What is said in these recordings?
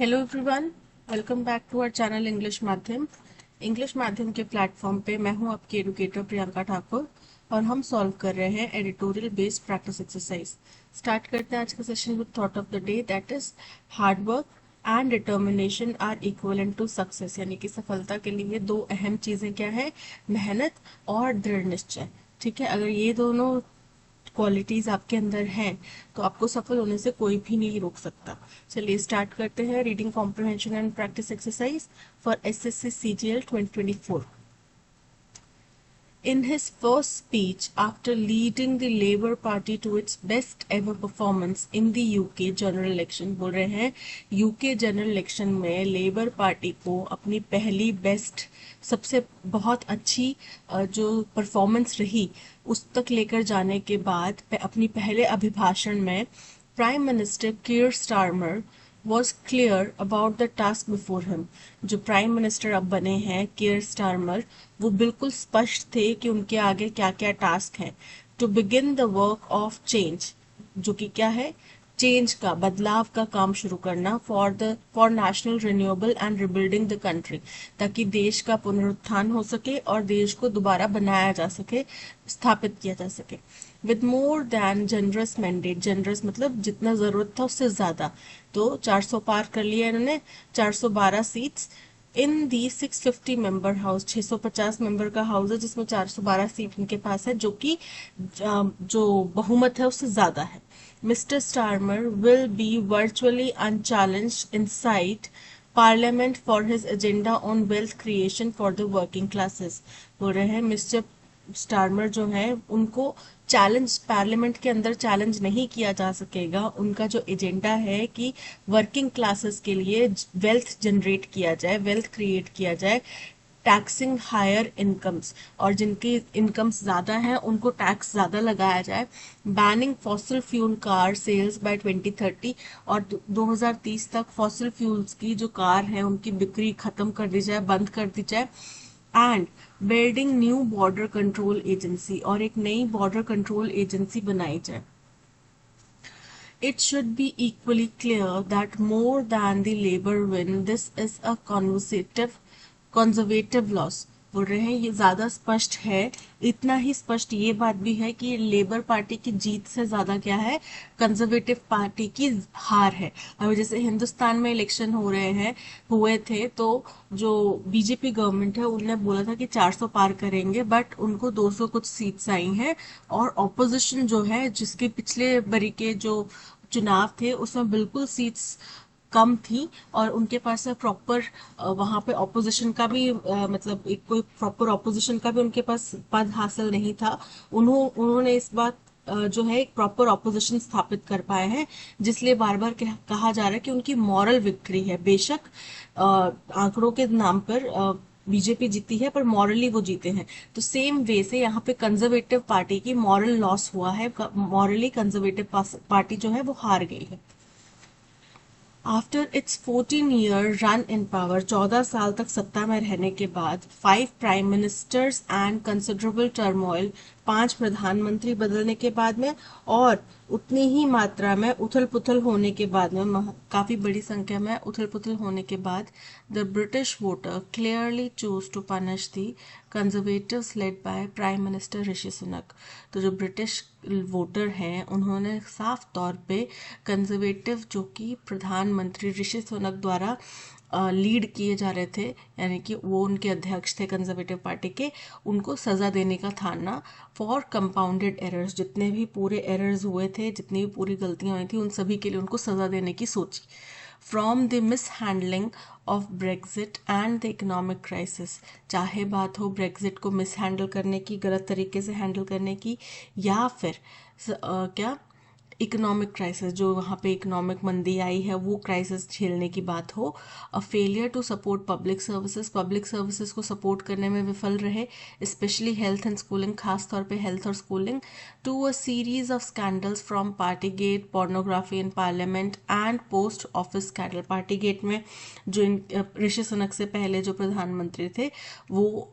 Hello everyone, welcome back to our channel English माध्यम के platform पे मैं हूं आपकी एडुकेटर प्रियंका ठाकुर और हम सॉल्व कर रहे हैं editorial based practice exercise. Start करते हैं आज का session with thought of the day, that is hard work and determination are equivalent to success. यानी कि सफलता के लिए दो अहम चीजें क्या है, मेहनत और दृढ़ निश्चय। ठीक है, अगर ये दोनों क्वालिटीज आपके अंदर हैं तो आपको सफल होने से कोई भी नहीं रोक सकता। चलिए स्टार्ट करते हैं reading comprehension and practice exercise for SSC CGL 2024। In his first speech after leading the Labour Party to its best ever performance in the UK general election, बोल रहे हैं यूके जनरल इलेक्शन में labour party को अपनी पहली best सबसे बहुत अच्छी जो परफॉर्मेंस रही उस तक लेकर जाने के बाद अपनी पहले अभिभाषण में prime minister Keir Starmer was clear about the task before him। जो प्राइम मिनिस्टर अब बने हैं कीर स्टारमर, वो बिल्कुल स्पष्ट थे कि उनके आगे क्या क्या टास्क हैं। To begin the work of change, जो कि क्या है, चेंज का, बदलाव का काम शुरू करना for national renewable and rebuilding the country, ताकि देश का पुनरुत्थान हो सके और देश को दोबारा बनाया जा सके, स्थापित किया जा सके। With more than generous mandate, generous मतलब जितना जरूरत था उससे ज्यादा, तो 400 पार कर लिया इन्होंने, 412 seats in the 650 member house, 650 member का हाउस है जिसमें 412 सीट इनके पास है, जो कि जो बहुमत है उससे ज्यादा है। Mister Starmer will be virtually unchallenged inside parliament for his agenda on wealth creation for the working classes. बोल रहे हैं मिस्टर स्टारमर जो है उनको चैलेंज, पार्लियामेंट के अंदर चैलेंज नहीं किया जा सकेगा। उनका जो एजेंडा है कि वर्किंग क्लासेस के लिए वेल्थ जनरेट किया जाए, वेल्थ क्रिएट किया जाए, टैक्सिंग हायर इनकम्स, और जिनकी इनकम्स ज्यादा है उनको टैक्स ज्यादा लगाया जाए। Banning fossil fuel car sales by 2030, और 2030 तक फॉसिल फ्यूल्स की जो कार है उनकी बिक्री खत्म कर दी जाए, बंद कर दी जाए। And building new border control agency, और एक नई बॉर्डर कंट्रोल एजेंसी बनाई जाए। It should be equally clear that more than the labor win, this is a conservative loss। बोल रहे हैं ये ज्यादा स्पष्ट है, इतना ही स्पष्ट ये बात भी है कि लेबर पार्टी की जीत से ज्यादा क्या है, कंजर्वेटिव पार्टी की हार है। अब जैसे हिंदुस्तान में इलेक्शन हो रहे हैं, हुए थे, तो जो बीजेपी गवर्नमेंट है उन्होंने बोला था कि 400 पार करेंगे, बट उनको 200 कुछ सीट्स आई हैं। और ऑपोजिशन जो है, जिसके पिछले बरी के जो चुनाव थे उसमें बिल्कुल सीट्स कम थी और उनके पास प्रॉपर वहां पे ऑपोजिशन का भी मतलब एक कोई प्रॉपर ऑपोजिशन का भी उनके पास पद हासिल नहीं था। उन्होंने इस बात जो है एक प्रॉपर ऑपोजिशन स्थापित कर पाए हैं, जिसलिए बार बार कहा जा रहा है कि उनकी मॉरल विक्ट्री है। बेशक आंकड़ों के नाम पर बीजेपी जीती है, पर मॉरली वो जीते हैं। तो सेम वे से यहाँ पे कंजर्वेटिव पार्टी की मॉरल लॉस हुआ है, मॉरली कंजर्वेटिव पार्टी जो है वो हार गई है। After it's 14 year run in power, 14 साल तक सत्ता में रहने के बाद, 5 prime ministers and considerable turmoil, 5 प्रधानमंत्री बदलने के बाद में, और उतनी ही मात्रा में उथल पुथल होने के बाद में, काफी बड़ी संख्या में उथल पुथल होने के बाद, the British voter clearly choose to punish the Conservatives led by prime minister Rishi Sunak. तो जो ब्रिटिश वोटर हैं उन्होंने साफ तौर पे कंजर्वेटिव जो कि प्रधानमंत्री ऋषि सुनक द्वारा लीड किए जा रहे थे, यानी कि वो उनके अध्यक्ष थे कंजर्वेटिव पार्टी के, उनको सजा देने का ठाना फॉर कंपाउंडेड एरर्स। जितने भी पूरे एरर्स हुए थे, जितनी भी पूरी गलतियां हुई थी, उन सभी के लिए उनको सजा देने की सोची। From the mishandling of Brexit and the economic crisis, चाहे बात हो ब्रेग्जिट को मिस हैंडल करने की, गलत तरीके से हैंडल करने की, या फिर क्या इकोनॉमिक क्राइसिस, जो वहाँ पे इकोनॉमिक मंदी आई है वो क्राइसिस झेलने की बात हो। A failure to support public services, public services को सपोर्ट करने में विफल रहे, स्पेशली हेल्थ एंड स्कूलिंग, खास तौर पे हेल्थ और schooling. To a series of scandals from party gate, pornography in parliament and post office scandal. Party gate में जो ऋषि सुनक से पहले जो प्रधानमंत्री थे वो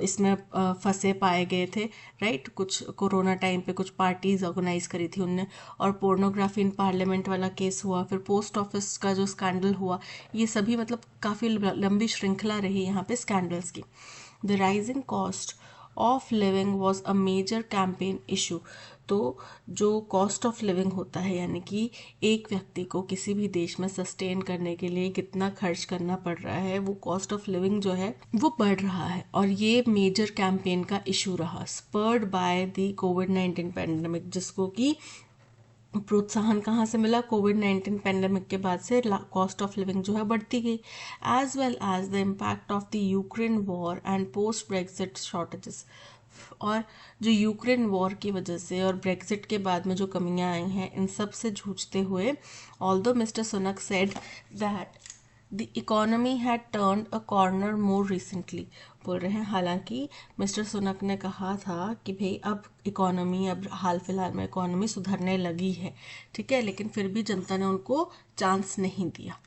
इसमें फंसे पाए गए थे, राइट। कुछ कोरोना टाइम पे कुछ पार्टीज ऑर्गेनाइज करी थी उनने, और पोर्नोग्राफी इन पार्लियामेंट वाला केस हुआ, फिर पोस्ट ऑफिस का जो स्कैंडल हुआ, ये सभी मतलब काफ़ी लंबी श्रृंखला रही यहाँ पे स्कैंडल्स की। The rising cost of living was a major campaign issue. तो जो कॉस्ट ऑफ लिविंग होता है, यानी कि एक व्यक्ति को किसी भी देश में सस्टेन करने के लिए कितना खर्च करना पड़ रहा है, वो कॉस्ट ऑफ लिविंग जो है वो बढ़ रहा है, और ये मेजर कैंपेन का इशू रहा, spurred by the covid pandemic, जिसको कि प्रोत्साहन कहाँ से मिला, कोविड-19 पैंडेमिक के बाद से कॉस्ट ऑफ लिविंग जो है बढ़ती गई, as well as the impact of the Ukraine war and post Brexit shortages. और जो यूक्रेन वॉर की वजह से और ब्रेक्सिट के बाद में जो कमियां आई हैं, इन सब से जूझते हुए, although mister Sunak said that the economy had turned a corner more recently. बोल रहे हैं हालांकि मिस्टर सुनक ने कहा था कि भाई अब इकोनॉमी, अब हाल फिलहाल में इकोनॉमी सुधरने लगी है, ठीक है, लेकिन फिर भी जनता ने उनको चांस नहीं दिया।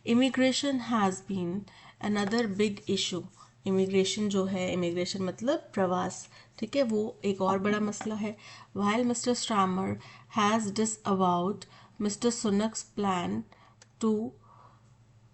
Immigration has been another big issue. Immigration जो है, इमिग्रेशन मतलब प्रवास, ठीक है, वो एक और बड़ा मसला है। While mister Starmer has disavowed mister Sunak's plan to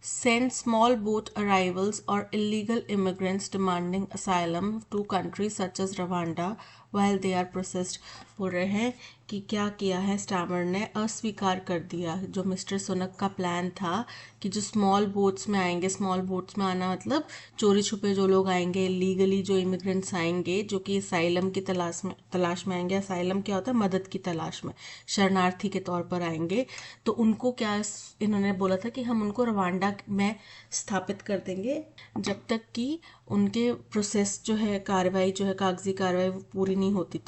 send small boat arrivals or illegal immigrants demanding asylum to countries such as Rwanda while they are processed। बोल रहे हैं कि क्या किया है, स्टामर ने अस्वीकार कर दिया जो मिस्टर सुनक का प्लान था कि जो स्मॉल बोट्स में आएंगे, स्मॉल बोट्स में आना मतलब चोरी छुपे जो लोग आएंगे, लीगली जो इमिग्रेंट्स आएंगे, जो कि असाइलम की तलाश में आएंगे। असाइलम क्या होता है, मदद की तलाश में, शरणार्थी के तौर पर आएंगे, तो उनको क्या इन्होंने बोला था कि हम उनको रवांडा में स्थापित कर देंगे जब तक कि उनके प्रोसेस जो है, कार्रवाई जो है, कागजी कार्रवाई वो पूरी नहीं होती।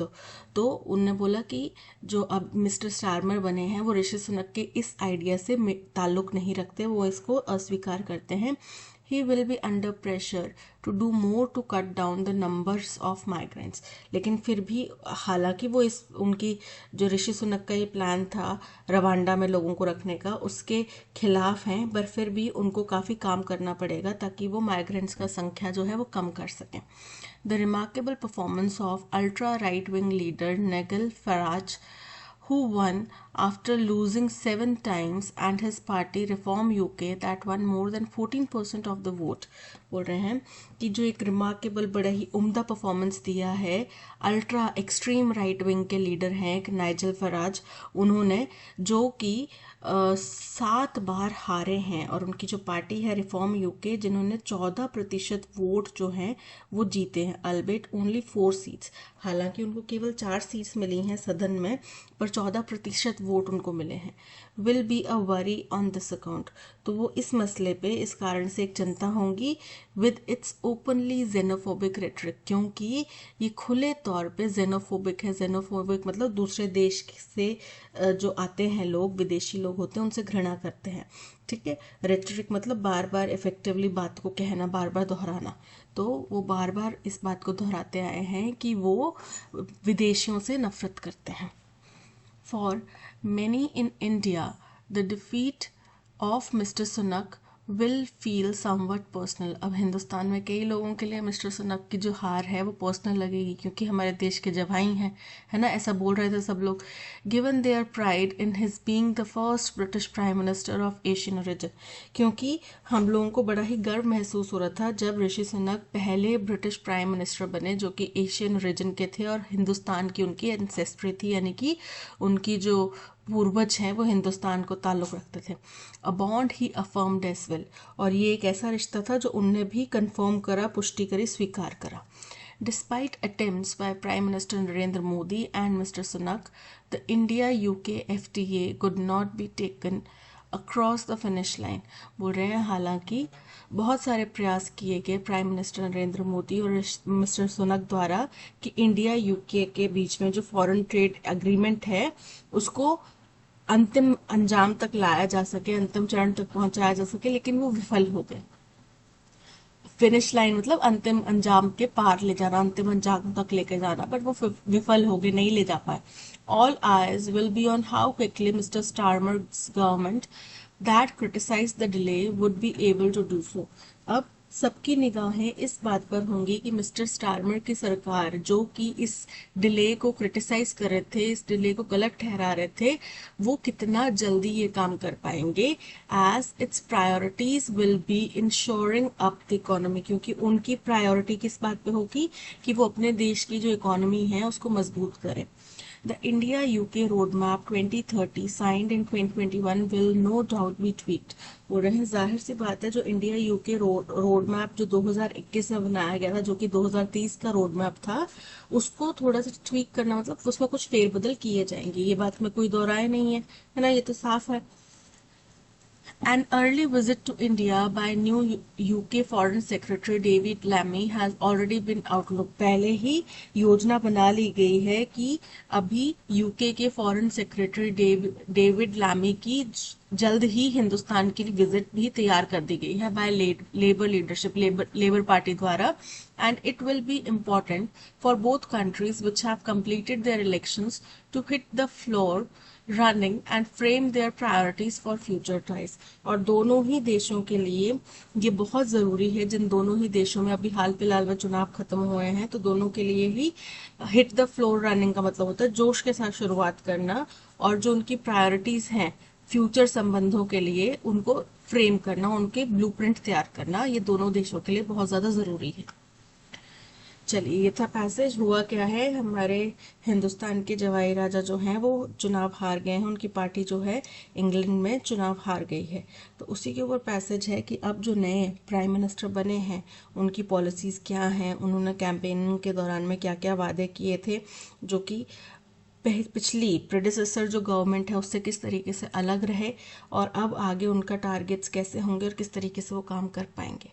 तो उनने बोला कि जो अब मिस्टर स्टार्मर बने हैं वो ऋषि सुनक के इस आइडिया से ताल्लुक नहीं रखते, वो इसको अस्वीकार करते हैं। he will be under pressure to do more to cut down the numbers of migrants। लेकिन फिर भी हालांकि वो इस उनकी जो ऋषि सुनक का ये प्लान था रवांडा में लोगों को रखने का, उसके खिलाफ हैं, पर फिर भी उनको काफ़ी काम करना पड़ेगा ताकि वो माइग्रेंट्स का संख्या जो है वो कम कर सकें। The remarkable performance of ultra right-wing leader Nigel Farage, who won after losing 7 times, and his party Reform UK that won more than 14% of the vote। बोल रहे हैं कि जो एक रिमार्केबल, बड़ा ही उम्दा परफॉर्मेंस दिया है अल्ट्रा एक्सट्रीम राइट विंग के लीडर हैं एक नाइजल फराज, उन्होंने, जो कि 7 बार हारे हैं, और उनकी जो पार्टी है रिफॉर्म यूके, जिन्होंने 14% वोट जो हैं वो जीते हैं, अल्बेट ओनली 4 सीट्स। हालांकि उनको केवल 4 सीट्स मिली हैं सदन में, पर 14% वोट उनको मिले हैं। Will be a worry on this account. तो वो इस मसले पे इस कारण से एक चिंता होंगी, with its openly xenophobic rhetoric, क्योंकि ये खुले तौर पे जेनोफोबिक है। जेनोफोबिक मतलब दूसरे देश से जो आते हैं लोग, विदेशी लोग होते हैं, उनसे घृणा करते हैं, ठीक है। रेटरिक मतलब बार बार इफेक्टिवली बात को कहना, बार बार दोहराना। तो वो बार बार इस बात को दोहराते आए हैं कि वो विदेशियों से नफरत करते हैं। For many in India, the defeat of Mr. Sunak will feel somewhat personal। अब हिंदुस्तान में कई लोगों के लिए मिस्टर सुनक की जो हार है वो पर्सनल लगेगी, क्योंकि हमारे देश के जवाई हैं, है ना, ऐसा बोल रहे थे सब लोग। Given their pride in his being the first British prime minister of Asian origin, क्योंकि हम लोगों को बड़ा ही गर्व महसूस हो रहा था जब ऋषि सुनक पहले ब्रिटिश प्राइम मिनिस्टर बने जो कि एशियन ओरिजिन के थे, और हिंदुस्तान की उनकी एंसेस्ट्री थी, यानी कि उनकी जो पूर्वज हैं वो हिंदुस्तान को ताल्लुक़ रखते थे। अ बॉन्ड ही अफर्म्ड एज वेल, और ये एक ऐसा रिश्ता था जो उनने भी कंफर्म करा, पुष्टि करी, स्वीकार करा। Despite attempts by Prime Minister Narendra Modi and Mr. Sunak, the India-UK FTA could not be taken across the finish line. बोल रहे हैं हालांकि बहुत सारे प्रयास किए गए प्राइम मिनिस्टर नरेंद्र मोदी और मिस्टर सुनक द्वारा कि इंडिया यूके के बीच में जो फॉरेन ट्रेड एग्रीमेंट है उसको अंतिम अंजाम तक लाया जा सके, अंतिम चरण तक पहुंचाया जा सके, लेकिन वो विफल हो गए। फिनिश लाइन मतलब अंतिम अंजाम के पार ले जाना, अंतिम अंजाम तक लेके जाना, बट वो विफल हो गए, नहीं ले जा पाए। All eyes will be on how quickly Mr. Starmer's government that criticized the delay would be able to do so। अब सबकी निगाहें इस बात पर होंगी कि मिस्टर स्टारमर की सरकार, जो कि इस डिले को क्रिटिसाइज कर रहे थे, इस डिले को गलत ठहरा रहे थे, वो कितना जल्दी ये काम कर पाएंगे, as its priorities will be ensuring up the economy, क्योंकि उनकी प्रायोरिटी किस बात पे होगी कि वो अपने देश की जो इकोनॉमी है उसको मजबूत करें। The India-UK Roadmap 2030 signed in 2021 will no doubt be tweaked। बोल रहे हैं जाहिर सी बात है, जो इंडिया यूके रोड मैप जो 2021 में बनाया गया था, जो कि 2030 का रोड मैप था, उसको थोड़ा सा ट्वीक करना, मतलब उसमें कुछ फेरबदल किए जाएंगे, ये बात में कोई दो राय नहीं है ना, ये तो साफ है। An early visit to India by new UK Foreign Secretary David Lammy has already been outlook। पहले ही योजना बना ली गई है कि अभी यूके के फॉरेन सेक्रेटरी डेविड लैमी की जल्द ही हिंदुस्तान की विजिट भी तैयार कर दी गई है by labour leadership, labour party द्वारा। And it will be important for both countries which have completed their elections to hit the floor running and frame their priorities for future ties। और दोनों ही देशों के लिए ये बहुत ज़रूरी है, जिन दोनों ही देशों में अभी हाल फिलहाल में चुनाव खत्म हुए हैं, तो दोनों के लिए ही हिट द फ्लोर रनिंग का मतलब होता है जोश के साथ शुरुआत करना, और जो उनकी प्रायोरिटीज़ हैं फ्यूचर संबंधों के लिए उनको फ्रेम करना, उनके ब्लूप्रिंट तैयार करना, ये दोनों देशों के लिए बहुत ज़्यादा ज़रूरी है। चलिए, ये था पैसेज। हुआ क्या है, हमारे हिंदुस्तान के जवाई राजा जो हैं वो चुनाव हार गए हैं, उनकी पार्टी जो है इंग्लैंड में चुनाव हार गई है। तो उसी के ऊपर पैसेज है कि अब जो नए प्राइम मिनिस्टर बने हैं उनकी पॉलिसीज़ क्या हैं, उन्होंने कैंपेनिंग के दौरान में क्या क्या वादे किए थे, जो कि पिछली प्रेडिसेसर जो गवर्नमेंट है उससे किस तरीके से अलग रहे, और अब आगे उनका टारगेट्स कैसे होंगे और किस तरीके से वो काम कर पाएंगे।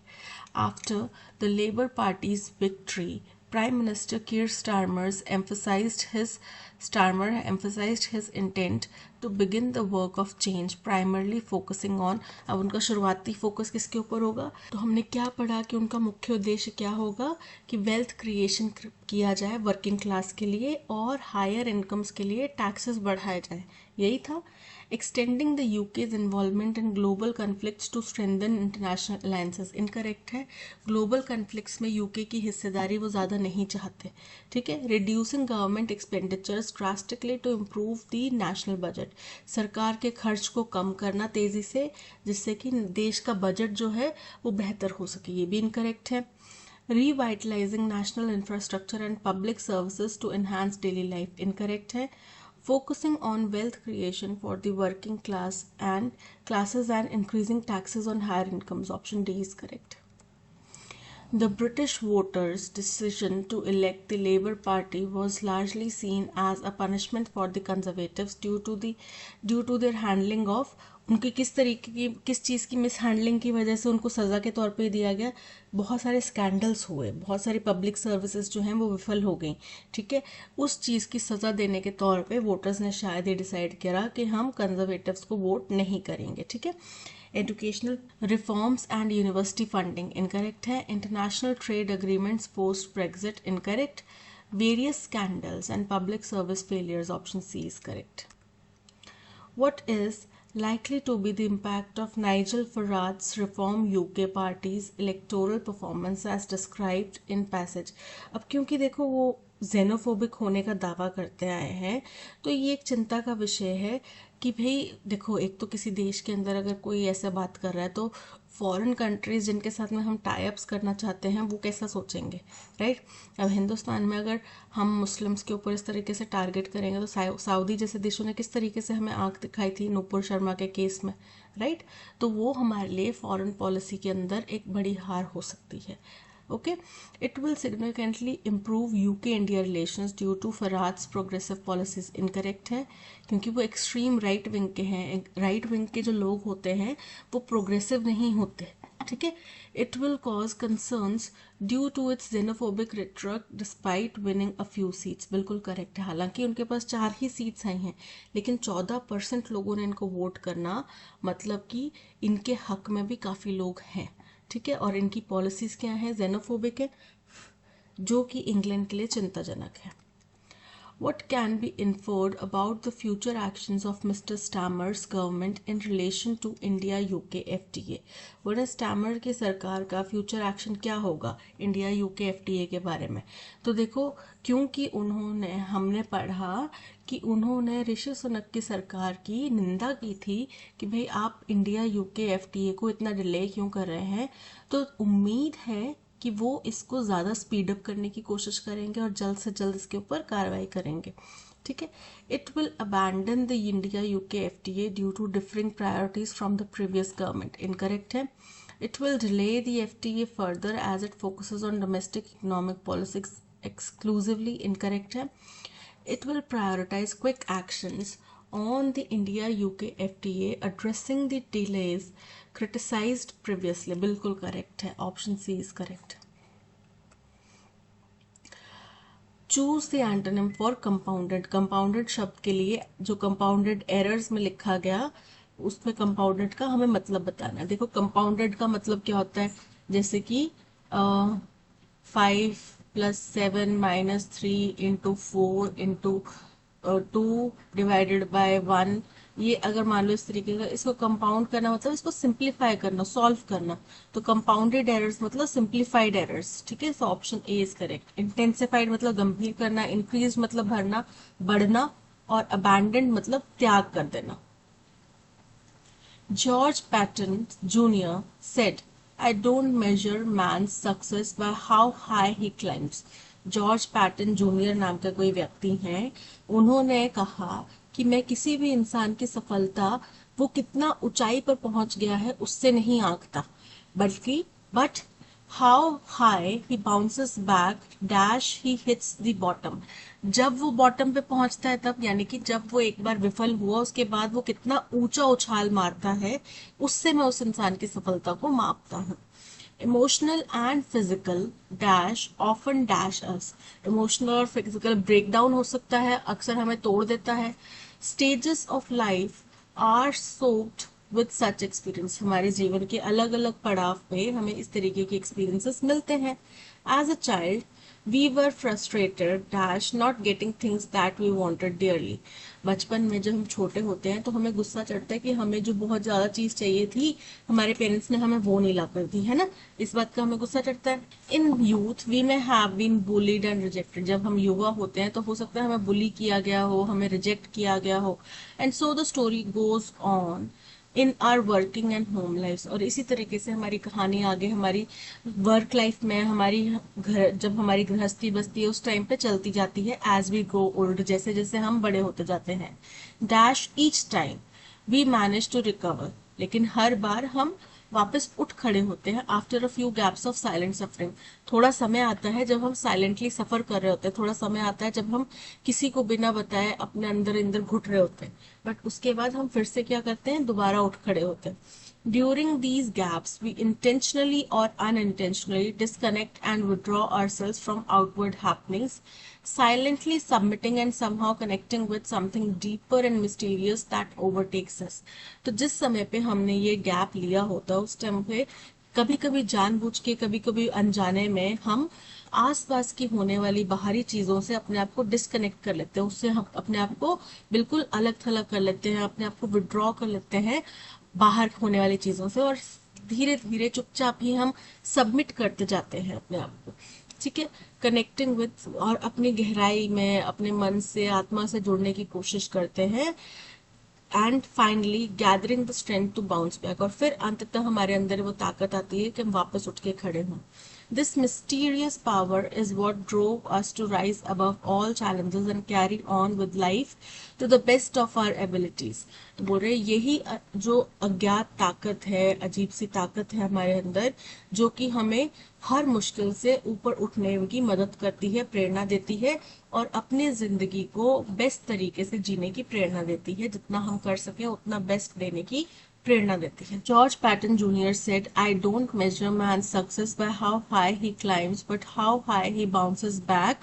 After the labour parties victory, Prime Minister Keir Starmer emphasized his intent to begin the work of change, primarily focusing on। अब उनका शुरुआती फोकस किसके ऊपर होगा, तो हमने क्या पढ़ा कि उनका मुख्य उद्देश्य क्या होगा कि वेल्थ क्रिएशन किया जाए वर्किंग क्लास के लिए, और हायर इनकम्स के लिए टैक्सेस बढ़ाए जाए, यही था। Extending the UK's involvement in global conflicts to strengthen international alliances, incorrect है। ग्लोबल कन्फ्लिक्ट्स में यूके की हिस्सेदारी वो ज़्यादा नहीं चाहते, ठीक है। Reducing government expenditures drastically to improve the national budget, सरकार के खर्च को कम करना तेज़ी से, जिससे कि देश का बजट जो है वो बेहतर हो सके, ये भी इनकरेक्ट है। Revitalizing national infrastructure and public services to enhance daily life, incorrect है। Focusing on wealth creation for the working class and classes and increasing taxes on higher incomes, option D is correct। The British voters' decision to elect the Labour Party was largely seen as a punishment for the Conservatives due to their handling of, उनकी किस तरीके की, किस चीज़ की miss handling की वजह से उनको सज़ा के तौर पे दिया गया। बहुत सारे स्कैंडल्स हुए, बहुत सारी पब्लिक सर्विसेज जो हैं वो विफल हो गई, ठीक है। उस चीज़ की सज़ा देने के तौर पे वोटर्स ने शायद ये डिसाइड करा कि हम कंजर्वेटिव्स को वोट नहीं करेंगे, ठीक है। Educational reforms and university funding, incorrect है। International trade agreements post Brexit, incorrect. Various scandals and public service failures, option C is correct. What is likely to be the impact of Nigel Farage's Reform UK Party's electoral performance as described in passage? अब क्योंकि देखो वो xenophobic होने का दावा करते आए हैं, तो ये एक चिंता का विषय है कि भाई देखो, एक तो किसी देश के अंदर अगर कोई ऐसा बात कर रहा है तो फॉरेन कंट्रीज जिनके साथ में हम टाई अप्स करना चाहते हैं वो कैसा सोचेंगे, राइट। अब हिंदुस्तान में अगर हम मुस्लिम्स के ऊपर इस तरीके से टारगेट करेंगे तो सऊदी जैसे देशों ने किस तरीके से हमें आंख दिखाई थी नूपुर शर्मा के केस में, राइट। तो वो हमारे लिए फॉरेन पॉलिसी के अंदर एक बड़ी हार हो सकती है। Okay, it will significantly improve UK India relations due to Farage progressive policies, incorrect है, क्योंकि वो एक्सट्रीम राइट विंग के हैं। राइट विंग के जो लोग होते हैं वो प्रोग्रेसिव नहीं होते, ठीक है। It will cause concerns due to its xenophobic rhetoric despite winning a few seats, बिल्कुल करेक्ट है। हालांकि उनके पास 4 ही सीट्स आई हैं, लेकिन 14% लोगों ने इनको वोट करना, मतलब कि इनके हक में भी काफ़ी लोग हैं, ठीक है। और इनकी पॉलिसीज़ क्या है, जेनोफोबिक है, जो कि इंग्लैंड के लिए चिंताजनक है। What can be inferred about the future actions of Mr. Stammer's government in relation to India UK FTA? बोला स्टैमर की सरकार का फ्यूचर एक्शन क्या होगा इंडिया यूके एफटीए के बारे में। तो देखो, क्योंकि हमने पढ़ा कि उन्होंने ऋषि सुनक की सरकार की निंदा की थी कि भाई आप इंडिया यूके एफटीए को इतना डिले क्यों कर रहे हैं, तो उम्मीद है कि वो इसको ज़्यादा स्पीड अप करने की कोशिश करेंगे और जल्द से जल्द इसके ऊपर कार्रवाई करेंगे। ठीक है। It will abandon the India UK FTA due to differing priorities from the previous government, incorrect है। It will delay the FTA further as it focuses on domestic economic politics exclusively, incorrect है। It will prioritize quick actions on the India-UK FTA addressing the delays criticized previously. बिल्कुल correct है, option C is correct. Choose the antonym for compounded. Compounded शब्द के लिए जो compounded errors में लिखा गया उसमें कंपाउंडेड का हमें मतलब बताना है। देखो, कंपाउंडेड का मतलब क्या होता है, जैसे कि 5 + 7 - 3 × 4 × 2 डिवाइडेड बाय 1, ये अगर मान लो इस तरीके का, इसको कंपाउंड करना मतलब इसको सिंप्लीफाई करना, सॉल्व करना। तो कंपाउंडेड एरर्स मतलब सिंप्लीफाइड एरर्स। ठीक है, so option A is correct. Intensified मतलब गंभीर करना, इंक्रीज मतलब भरना, बढ़ना, और अबैंडन मतलब त्याग कर देना। George Patton Jr. said, I don't measure man's success by how high he climbs. George Patton Junior नाम का कोई व्यक्ति है, उन्होंने कहा कि मैं किसी भी इंसान की सफलता वो कितना ऊंचाई पर पहुंच गया है उससे नहीं आंकता, बल्कि but how high he bounces back dash he hits the bottom. जब वो बॉटम पे पहुंचता है तब, यानी कि जब वो एक बार विफल हुआ उसके बाद वो कितना ऊंचा उछाल मारता है, उससे मैं उस इंसान की सफलता को मापता हूँ। Emotional and physical dash often dash us. Emotional और फिजिकल ब्रेकडाउन हो सकता है, अक्सर हमें तोड़ देता है। Stages of life are soaked with such experience. हमारे जीवन के अलग अलग पड़ाव पे हमें इस तरीके के एक्सपीरियंसेस मिलते हैं। As a child we were frustrated dash not getting things that we wanted dearly. बचपन में जब हम छोटे होते हैं तो हमें गुस्सा चढ़ता है कि हमें जो बहुत ज्यादा चीज चाहिए थी हमारे पेरेंट्स ने हमें वो नहीं ला कर दी, है ना, इस बात का हमें गुस्सा चढ़ता है। In youth we may have been bullied and rejected. जब हम युवा होते हैं तो हो सकता है हमें बुली किया गया हो, हमें रिजेक्ट किया गया हो, and so the story goes on in are working and home life. और इसी तरीके से हमारी कहानी आगे हमारी वर्क लाइफ में, हमारी घर, जब हमारी गृहस्थी बसती है उस टाइम पे चलती जाती है। एज वी ग्रो ओल्ड, जैसे जैसे हम बड़े होते जाते हैं। Dash each time we manage to recover. लेकिन हर बार हम वापस उठ खड़े होते हैं। After a few gaps of silent suffering. थोड़ा समय आता है जब हम साइलेंटली सफर कर रहे होते हैं, थोड़ा समय आता है जब हम किसी को बिना बताए अपने अंदर अंदर घुट रहे होते हैं, बट उसके बाद हम फिर से क्या करते हैं, दोबारा उठ खड़े होते हैं। During these gaps, we intentionally or unintentionally disconnect and withdraw ourselves from outward happenings, silently submitting and somehow connecting with something deeper and mysterious that overtakes us. तो जिस समय पे हमने ये गैप लिया होता है उस टाइम पे कभी कभी जानबूझ के, कभी कभी अनजाने में हम आसपास की होने वाली बाहरी चीजों से अपने आप को डिस्कनेक्ट कर लेते हैं, उससे हम अपने आप को बिल्कुल अलग थलग कर लेते हैं, अपने आप को विड्रॉ कर लेते हैं बाहर होने वाली चीजों से, और धीरे धीरे चुपचाप ही हम सबमिट करते जाते हैं अपने आप को। ठीक है, कनेक्टिंग विद, और अपनी गहराई में अपने मन से, आत्मा से जुड़ने की कोशिश करते हैं। And finally gathering the strength to bounce back, और फिर अंततः हमारे अंदर वो ताकत आती है कि हम वापस उठ के खड़े हों। This mysterious power is what drove us to rise above all challenges and carry on with life to the best of our abilities. तो बोल रहे यही जो अज्ञात ताकत है, अजीब सी ताकत है हमारे अंदर, जो कि हमें हर मुश्किल से ऊपर उठने की मदद करती है, प्रेरणा देती है, और अपनी जिंदगी को बेस्ट तरीके से जीने की प्रेरणा देती है। जितना हम कर सके उतना बेस्ट देने की प्रेरणा देती है। George Patton Junior said, I don't measure man success by how high he climbs but how high he bounces back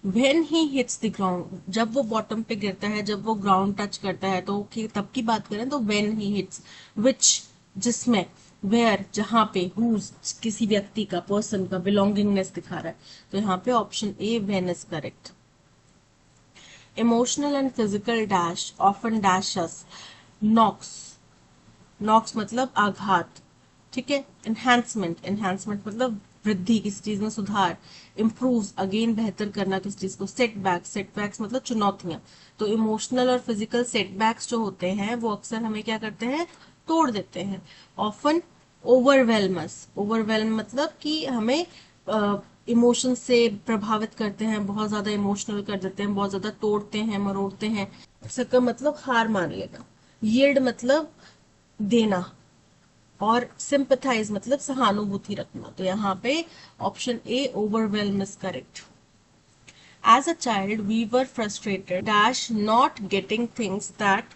when he hits the ground. जब वो बॉटम पे गिरता है, जब वो ग्राउंड टच करता है, तो तब की बात करें तो व्हेन ही हिट्स, विच, जिसमें, वेयर, जहां पे, हुज, किसी व्यक्ति का, पर्सन का बिलोंगिंगनेस दिखा रहा है। तो यहाँ पे option A when is correct. Emotional and physical dash often dashes knocks, knocks मतलब आघात, ठीक है। एनहांसमेंट, एनहांसमेंट मतलब वृद्धि, किसी चीज में सुधार। इम्प्रूव, अगेन बेहतर करना किसी चीज को। सेटबैक्स, सेटबैक्स मतलब चुनौतियां। तो इमोशनल और फिजिकल सेटबैक्स जो होते हैं वो अक्सर हमें क्या करते हैं, तोड़ देते हैं। ऑफन ओवरवेलमस, ओवरवेलम मतलब कि हमें इमोशन से प्रभावित करते हैं, बहुत ज्यादा इमोशनल कर देते हैं, बहुत ज्यादा तोड़ते हैं, मरोड़ते हैं। इसका मतलब हार मान लेना। यील्ड मतलब देना, और सिंपथाइज मतलब सहानुभूति रखना। तो यहाँ पे option A overwhelm is correct. As a child we were frustrated dash not getting things that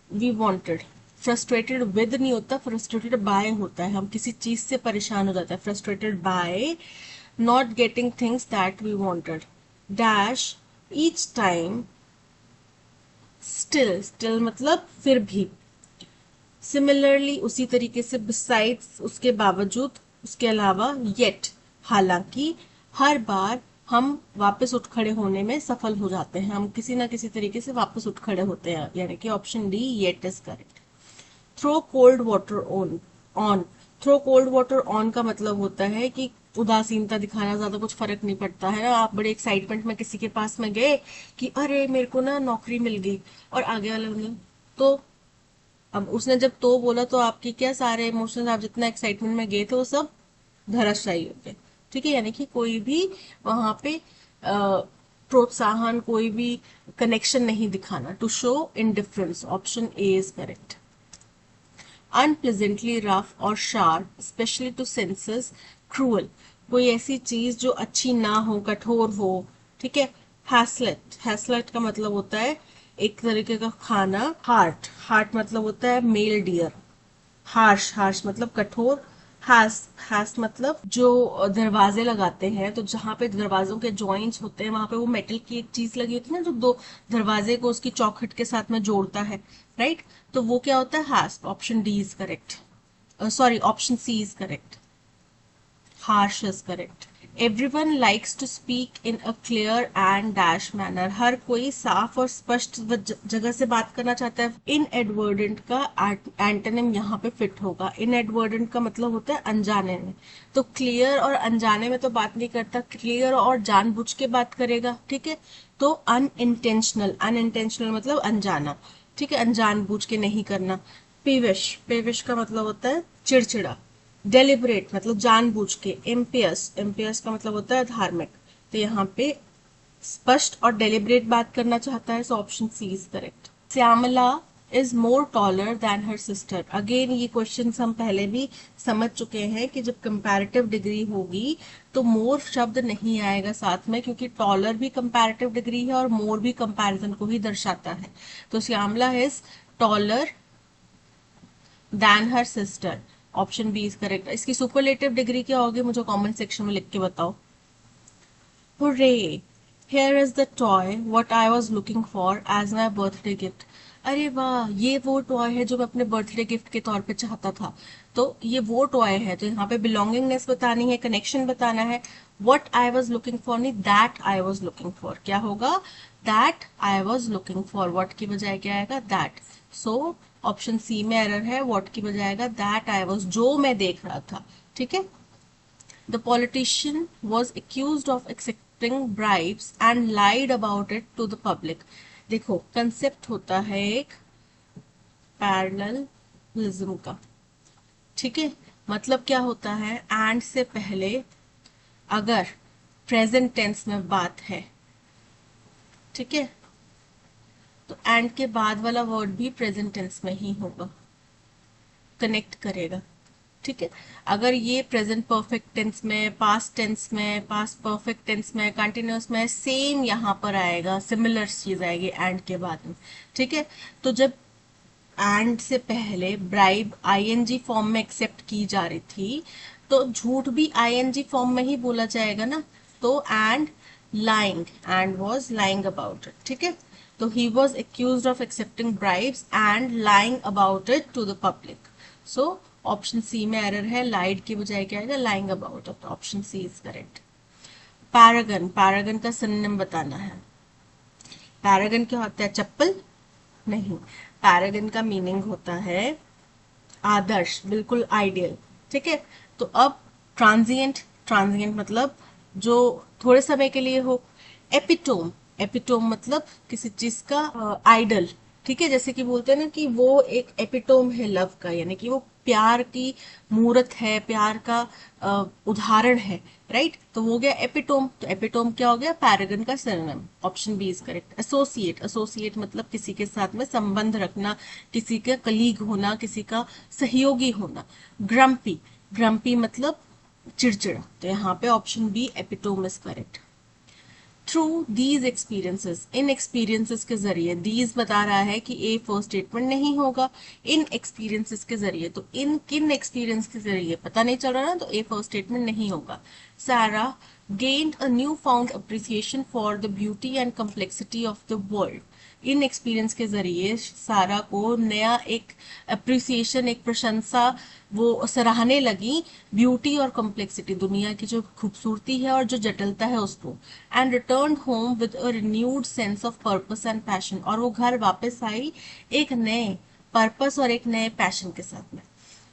we wanted. Frustrated with नहीं होता, फ्रस्ट्रेटेड बाय होता है। हम किसी चीज से परेशान हो जाता है। Frustrated by not getting things that we wanted dash each time still, still मतलब फिर भी। सिमिलरली उसी तरीके से, बिसाइड्स उसके बावजूद, उसके अलावा, येट हालांकि, हर बार हम वापस उठ खड़े होने में सफल हो जाते हैं। हम किसी ना किसी तरीके से वापस उठ खड़े होते हैं, यानी कि option D yet is correct. Throw cold water on, on, throw cold water on का मतलब होता है कि उदासीनता दिखाना, ज्यादा कुछ फर्क नहीं पड़ता है ना। आप बड़े एक्साइटमेंट में किसी के पास में गए कि अरे मेरे को ना नौकरी मिल गई, और आगे वाले ने तो, अब उसने जब तो बोला तो आपकी क्या सारे इमोशंस, आप जितना एक्साइटमेंट में गए थे वो सब धराशायी हो गए, ठीक है। यानी कि कोई भी वहां पे प्रोत्साहन, कोई भी कनेक्शन नहीं दिखाना। To show indifference, option A is correct. Unpleasantly rough और sharp especially to senses cruel, कोई ऐसी चीज जो अच्छी ना हो, कठोर हो, ठीक है। हैसलेट, हैसलेट का मतलब होता है एक तरीके का खाना। हार्ट, हार्ट मतलब होता है मेल डियर। हार्श, हार्श मतलब कठोर। हैस, हैस मतलब जो दरवाजे लगाते हैं, तो जहां पे दरवाजों के जॉइंट्स होते हैं वहां पे वो मेटल की एक चीज लगी होती है ना, जो दो दरवाजे को उसकी चौखट के साथ में जोड़ता है, राइट। तो वो क्या होता है, harsh. Option D is correct, sorry option C is correct, harsh is correct. Everyone likes to speak in a clear and dash manner, हर कोई साफ और स्पष्ट जगह से बात करना चाहता है। इनएडवर्डेंट का एंटोनिम यहाँ पे फिट होगा। इनएडवर्डेंट का मतलब होता है अनजाने में, तो क्लियर और अनजाने में तो बात नहीं करता, क्लियर और जानबूझ के बात करेगा, ठीक है। तो अनइंटेंशनल, अनइंटेंशनल मतलब अनजाना, ठीक है, अनजानबूझ के नहीं करना। पेविश, पेविश का मतलब होता है चिड़चिड़ा। डेलिबरेट मतलब जानबूझ के। इम्पियस, इम्पियस का मतलब होता है धार्मिक। तो यहाँ पे स्पष्ट और डेलिबरेट बात करना चाहता है, so option C is correct. Shyamala is more taller than her sister. Again ये क्वेश्चन हम पहले भी समझ चुके हैं कि जब कंपैरेटिव डिग्री होगी तो मोर शब्द नहीं आएगा साथ में, क्योंकि टॉलर भी कंपैरेटिव डिग्री है और मोर भी कंपैरिजन को ही दर्शाता है। तो Shyamala is taller than her sister, option B is correct. इसकी सुपरलेटिव डिग्री क्या होगी, मुझे कमेंट सेक्शन में लिख के बताओ। Hurray, here is the toy what I was looking for as my birthday gift. अरे वाह, ये वो टॉय है जो मैं अपने बर्थडे गिफ्ट के तौर पे चाहता था। तो ये वो टॉय है, तो यहाँ पे बिलोंगिंगनेस बतानी है, कनेक्शन बताना है। What I was looking for नहीं, that I was looking for. क्या होगा, that I was looking for, what की बजाय क्या आएगा, दैट। सो ऑप्शन सी में एरर है, व्हाट की बजाय आएगा दैट आई वाज, जो मैं देख रहा था, ठीक है। The politician was accused of accepting bribes and lied about it to the public. देखो कंसेप्ट होता है एक पैरेललिज्म का, ठीक है। मतलब क्या होता है, एंड से पहले अगर प्रेजेंट टेंस में बात है, ठीक है, तो एंड के बाद वाला वर्ड भी प्रेजेंट टेंस में ही होगा, कनेक्ट करेगा, ठीक है। अगर ये प्रेजेंट परफेक्ट टेंस में, पास्ट टेंस में, पास्ट परफेक्ट टेंस में, कंटिन्यूअस में, सेम यहाँ पर आएगा, सिमिलर चीज आएगी एंड के बाद में, ठीक है। तो जब एंड से पहले ब्राइब आईएनजी फॉर्म में एक्सेप्ट की जा रही थी, तो झूठ भी आईएनजी फॉर्म में ही बोला जाएगा ना। तो and lying, and was lying about it, ठीक है। तो he was accuse of accepting bribes and lying about it to the public. So option C में एरर है, लाइड की बजाय क्या आएगा, lying about it, option C is correct. Paragon, paragon का सिनोनिम बताना है। पैरागन क्या होता है, चप्पल नहीं। पैरागन का मीनिंग होता है आदर्श, बिल्कुल आइडियल। ठीक है, तो अब ट्रांजिएंट, ट्रांजिएंट मतलब जो थोड़े समय के लिए हो। एपिटोम, एपिटोम मतलब किसी चीज का आइडल। ठीक है, जैसे कि बोलते हैं ना कि वो एक एपिटोम है लव का, यानी कि वो प्यार की मूर्त है, प्यार का उदाहरण है। राइट, तो वो हो गया एपिटोम। तो एपिटोम क्या हो गया, पैरागन का synonym. Option B is correct. Associate, associate मतलब किसी के साथ में संबंध रखना, किसी का कलीग होना, किसी का सहयोगी होना। ग्रम्पी, ग्रम्पी मतलब चिड़चिड़ा। तो यहाँ पे option B epitome is correct. Through these experiences, इन एक्सपीरियंसेस के जरिए, दीज बता रहा है कि ए फर्स्ट स्टेटमेंट नहीं होगा। इन एक्सपीरियंसेस के जरिए, तो इन किन एक्सपीरियंस के जरिए पता नहीं चल रहा ना, तो ए फर्स्ट स्टेटमेंट नहीं होगा। सारा gained a newfound appreciation for the beauty and complexity of the world. In experience के जरिए सारा को नया एक अप्रिसिएशन, एक प्रशंसा, वो सराहने लगी ब्यूटी और कॉम्प्लेक्सिटी, दुनिया की जो खूबसूरती है और जो जटिलता है उसको। And return home with a renewed sense of purpose and passion, और वो घर वापस आई एक नए पर्पस और एक नए पैशन के साथ में।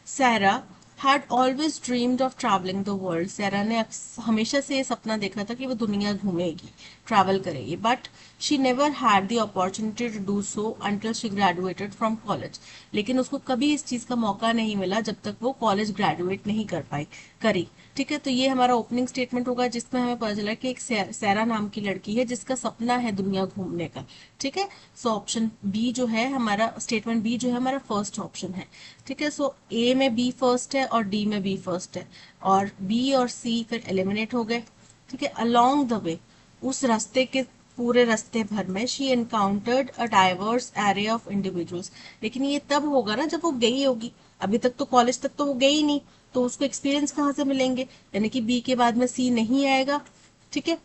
सैरा had always dreamed of traveling the world. सैरा ने हमेशा से ये सपना देखा था कि वो दुनिया घूमेगी, ट्रैवल करेगी, but she never had the opportunity to do so until she graduated from college. लेकिन उसको कभी इस चीज का मौका नहीं मिला जब तक वो कॉलेज ग्रेजुएट नहीं करी। ठीक है, तो ये हमारा ओपनिंग स्टेटमेंट होगा, जिसमें हमें पता चला कि एक सैरा नाम की लड़की है जिसका सपना है दुनिया घूमने का। ठीक है, सो ऑप्शन बी जो है हमारा, स्टेटमेंट बी जो है हमारा फर्स्ट ऑप्शन है। ठीक है, सो ए में बी फर्स्ट है और डी में बी फर्स्ट है, और बी और सी फिर एलिमिनेट हो गए। ठीक है, अलोंग द वे, उस रास्ते के पूरे रास्ते भर में she encountered a diverse array of individuals. लेकिन ये तब होगा ना जब वो गई होगी, अभी तक तो कॉलेज तक तो वो गई नहीं, तो उसको एक्सपीरियंस कहाँ से मिलेंगे, यानी कि बी के बाद में सी नहीं आएगा। ठीक है,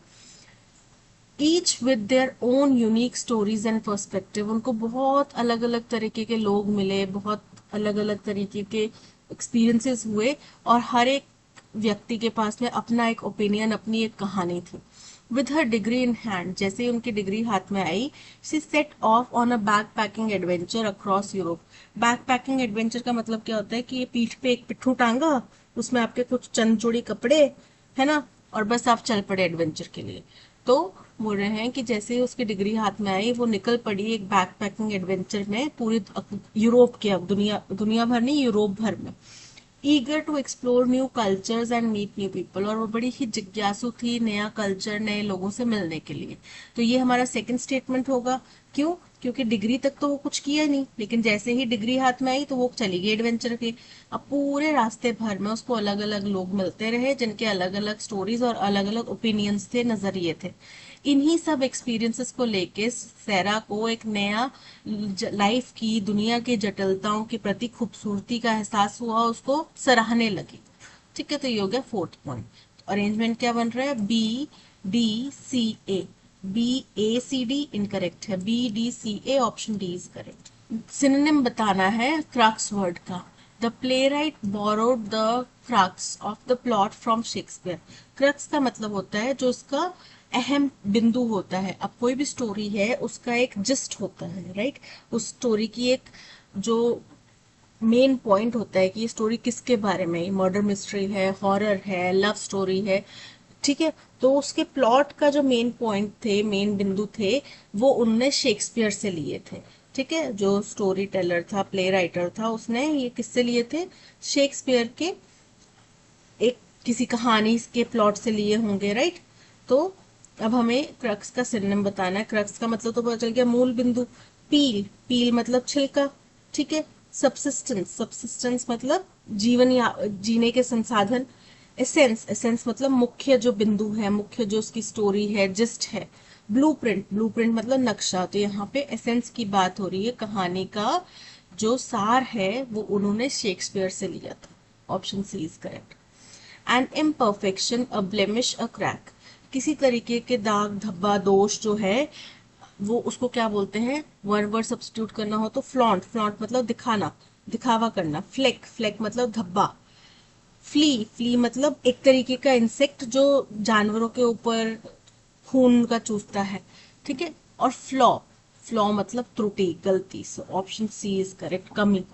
each with their own unique stories and perspective, उनको बहुत अलग अलग तरीके के लोग मिले, बहुत अलग अलग तरीके के एक्सपीरियंसेस हुए, और हर एक व्यक्ति के पास में अपना एक ओपिनियन, अपनी एक कहानी थी। With her degree in hand, जैसे ही उनकी डिग्री हाथ में आई, she set off on a backpacking adventure across Europe. Backpacking adventure का मतलब क्या होता है कि ये पीठ पे एक पिट्ठू टांगा, उसमें आपके कुछ चंद जोड़ी कपड़े है ना, और बस आप चल पड़े एडवेंचर के लिए। तो बोल रहे हैं कि जैसे ही उसकी डिग्री हाथ में आई, वो निकल पड़ी एक बैक पैकिंग एडवेंचर में पूरी यूरोप के, अब दुनिया भर नहीं, यूरोप भर में। Eager to explore new cultures and meet new people, और वो बड़ी ही जिज्ञासु थी नया कल्चर, नए लोगों से मिलने के लिए। तो ये हमारा सेकंड स्टेटमेंट होगा। क्यों, क्योंकि डिग्री तक तो वो कुछ किया नहीं, लेकिन जैसे ही डिग्री हाथ में आई तो वो चली गई एडवेंचर के। अब पूरे रास्ते भर में उसको अलग अलग लोग मिलते रहे, जिनके अलग अलग स्टोरीज और अलग अलग ओपिनियंस थे, नजरिए थे। इन्हीं सब एक्सपीरियंसेस को लेके सैरा को एक नया लाइफ की, दुनिया की जटिलताओं के प्रति खूबसूरती का एहसास हुआ, उसको सराहने लगी। ठीक है, तो ये हो गया फोर्थ पॉइंट। अरेंजमेंट क्या बन रहा है, B D C A. B A C D incorrect है, B D C A, option D is correct. Synonym बताना है क्रक्स वर्ड का। The playwright borrowed the crux of the plot from Shakespeare. Crux का मतलब होता है जो उसका अहम बिंदु होता है। अब कोई भी स्टोरी है उसका एक जिस्ट होता है, राइट, उस स्टोरी की एक जो मेन पॉइंट होता है कि ये स्टोरी किसके बारे में, मर्डर मिस्ट्री है, हॉरर है, लव स्टोरी है। ठीक है, तो उसके प्लॉट का जो मेन पॉइंट थे, मेन बिंदु थे, वो उनने शेक्सपियर से लिए थे। ठीक है, जो स्टोरी टेलर था, प्ले राइटर था, उसने ये किससे लिए थे, शेक्सपियर के एक किसी कहानी के प्लॉट से लिए होंगे, राइट। तो अब हमें क्रक्स का सिनोनिम बताना है। क्रक्स का मतलब तो पता चल गया, मूल बिंदु। पील, पील मतलब छिलका। ठीक है, सबसिस्टेंस, सबसिस्टेंस मतलब जीवन या जीने के संसाधन। एसेंस, एसेंस मतलब मुख्य जो बिंदु है, मुख्य जो उसकी स्टोरी है, जिस्ट है। ब्लूप्रिंट, ब्लूप्रिंट मतलब नक्शा। तो यहाँ पे एसेंस की बात हो रही है, कहानी का जो सार है वो उन्होंने शेक्सपियर से लिया था। Option C is correct. An imperfection, a blemish, a crack, किसी तरीके के दाग धब्बा दोष जो है वो उसको क्या बोलते हैं, वर्ड सब्स्टिट्यूट करना हो तो फ्लॉन्ट, फ्लॉन्ट मतलब दिखाना, दिखावा करना। फ्लेक, फ्लेक मतलब धब्बा। फ्ली, फ्ली मतलब एक तरीके का इंसेक्ट जो जानवरों के ऊपर खून का चूसता है। ठीक है, और फ्लॉ, फ्लॉ मतलब त्रुटि, गलती। So option C is correct, कमी।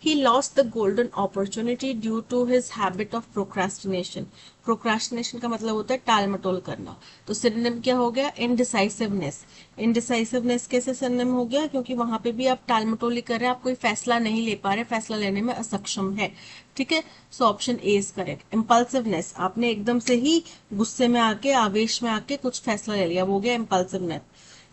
He lost the golden opportunity due to his habit of procrastination. Procrastination का मतलब होता है टाल मटोल करना। तो सिनोनिम क्या हो गया? इनडिसाइसिवनेस। इनडिसाइसिवनेस कैसे सिनोनिम हो गया? क्योंकि वहां पे भी आप टाल मटोल ही कर रहे हैं, आप कोई फैसला नहीं ले पा रहे, फैसला लेने में असक्षम है। ठीक है, so option A is correct. Impulsiveness, आपने एकदम से ही गुस्से में आके, आवेश में आके कुछ फैसला ले लिया, वो हो गया इम्पल्सिवनेस।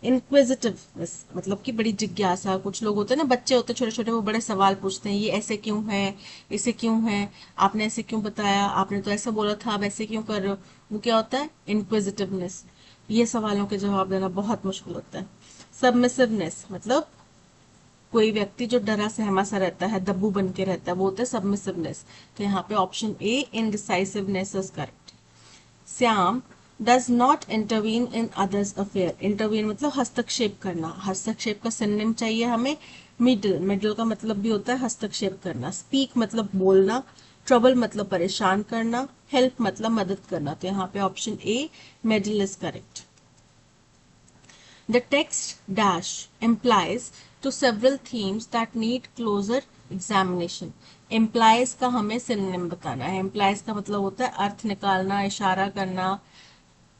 इंक्विजिटिवनेस मतलब कि बड़ी जिज्ञासा, कुछ लोग होते हैं ना, बच्चे होते हैं छोटे छोटे, वो बड़े सवाल पूछते हैं, ये ऐसे क्यों है, इसे क्यों है, आपने ऐसे क्यों बताया, आपने तो ऐसा बोला था, आप ऐसे क्यों कर रहे हो। वो क्या होता है? इंक्विजिटिवनेस। ये सवालों के जवाब देना बहुत मुश्किल होता है। सबमिसिवनेस मतलब कोई व्यक्ति जो डरा सहमा सा रहता है, दब्बू बन के रहता है, वो होता है सबमिसिवनेस। तो यहाँ पे option A indecisiveness is correct. Shyam does not intervene in others affair. Intervene मतलब हस्तक्षेप करना, हस्तक्षेप का सिनोनिम चाहिए हमें मिडल। मिडल का मतलब भी होता है हस्तक्षेप करना। स्पीक मतलब बोलना, ट्रबल मतलब परेशान करना, हेल्प मतलब मदद करना। तो यहाँ पे option A middle is correct. The text dash implies to several themes that need closer examination. Implies का हमें synonym बताना है। Implies का मतलब होता है अर्थ निकालना, इशारा करना,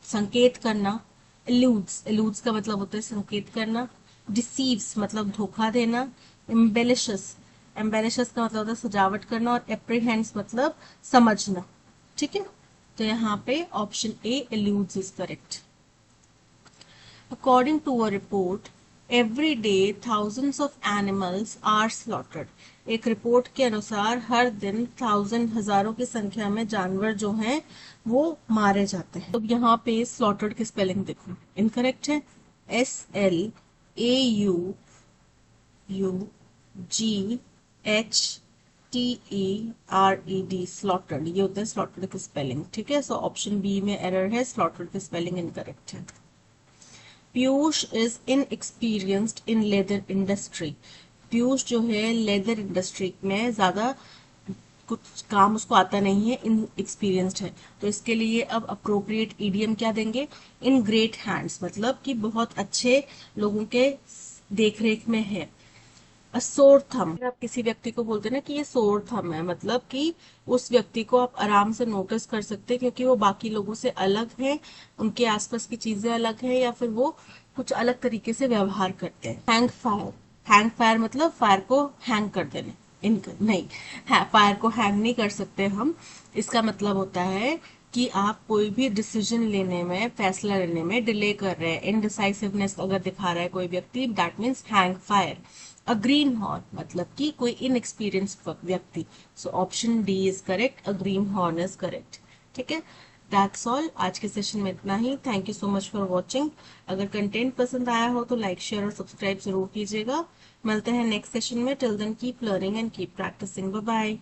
संकेत करना। Alludes का मतलब होता है संकेत करना। Deceives मतलब धोखा देना। Embellishes का मतलब होता है सजावट करना। और apprehends मतलब समझना। ठीक है, तो यहाँ पे option A alludes is correct. According to a report, every day thousands of animals are slaughtered. एक रिपोर्ट के अनुसार हर दिन हजारों की संख्या में जानवर जो हैं वो मारे जाते हैं। तो यहाँ पे स्लॉटर्ड की स्पेलिंग देखो, इनकरेक्ट है। SLAUGHTERED, स्लॉटर्ड, ये होता है स्लॉटर्ड की स्पेलिंग। ठीक है, सो ऑप्शन बी में एरर है, स्लॉटर्ड की स्पेलिंग इनकरेक्ट है। Piyush is inexperienced in leather industry. Piyush जो है लेदर इंडस्ट्री में ज्यादा कुछ काम उसको आता नहीं है, इन एक्सपीरियंस्ड है। तो इसके लिए अब अप्रोप्रिएट ईडीएम क्या देंगे? इन ग्रेट हैंड्स मतलब कि बहुत अच्छे लोगों के देख रेख में है। सोर थम, आप किसी व्यक्ति को बोलते हैं ना कि ये सोर थम है, मतलब कि उस व्यक्ति को आप आराम से नोटिस कर सकते हैं क्योंकि वो बाकी लोगों से अलग है, उनके आसपास की चीजें अलग है, या फिर वो कुछ अलग तरीके से व्यवहार करते हैं। हैंग फायर, हैंग फायर मतलब फायर को हैंग कर देने, इनका नहीं, फायर को हैंग नहीं कर सकते हम। इसका मतलब होता है कि आप कोई भी डिसीजन लेने में, फैसला लेने में डिले कर रहे हैं, इनडिसाइसिवनेस अगर दिखा रहा है कोई व्यक्ति, that means hang fire. A greenhorn मतलब कि कोई इनएक्सपीरियंस्ड व्यक्ति। So option D is correct, a greenhorn is correct. ठीक है, दैट्स ऑल, आज के सेशन में इतना ही। Thank you so much for watching. अगर कंटेंट पसंद आया हो तो लाइक, शेयर और सब्सक्राइब जरूर कीजिएगा। मिलते हैं नेक्स्ट सेशन में। Till then keep learning and keep practising. Bye bye.